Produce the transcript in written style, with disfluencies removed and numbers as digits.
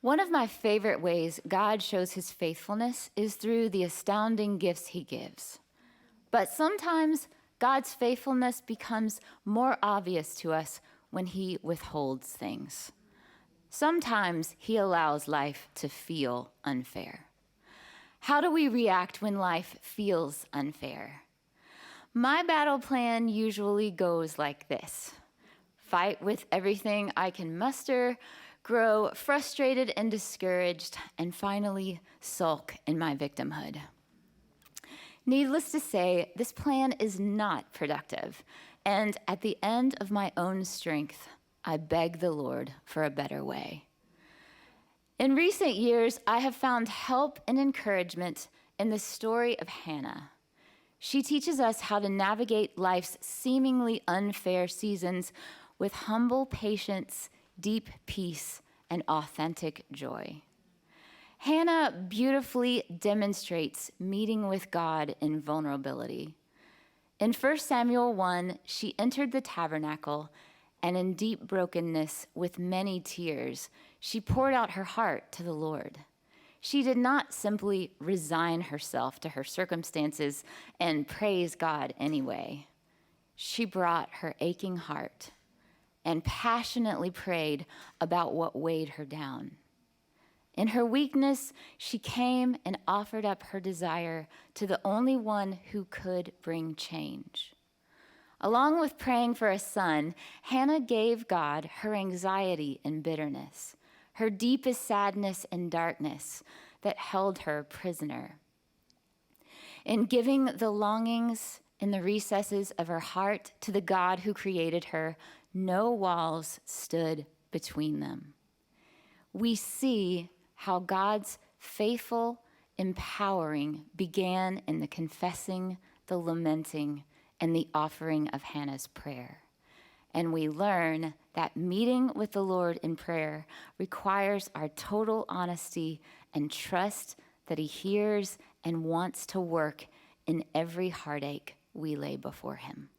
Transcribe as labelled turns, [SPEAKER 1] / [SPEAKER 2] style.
[SPEAKER 1] One of my favorite ways God shows his faithfulness is through the astounding gifts he gives. But sometimes God's faithfulness becomes more obvious to us when he withholds things. Sometimes he allows life to feel unfair. How do we react when life feels unfair? My battle plan usually goes like this: fight with everything I can muster, grow frustrated and discouraged, and finally sulk in my victimhood. Needless to say, this plan is not productive, and at the end of my own strength, I beg the Lord for a better way. In recent years, I have found help and encouragement in the story of Hannah. She teaches us how to navigate life's seemingly unfair seasons with humble patience, deep peace, and authentic joy. Hannah beautifully demonstrates meeting with God in vulnerability. In 1 Samuel 1, she entered the tabernacle, and in deep brokenness, with many tears, she poured out her heart to the Lord. She did not simply resign herself to her circumstances and praise God anyway. She brought her aching heart and passionately prayed about what weighed her down. In her weakness, she came and offered up her desire to the only one who could bring change. Along with praying for a son, Hannah gave God her anxiety and bitterness, her deepest sadness and darkness that held her prisoner. In giving the longings in the recesses of her heart to the God who created her, no walls stood between them. We see how God's faithful empowering began in the confessing, the lamenting, and the offering of Hannah's prayer. And we learn that meeting with the Lord in prayer requires our total honesty and trust that he hears and wants to work in every heartache we lay before him.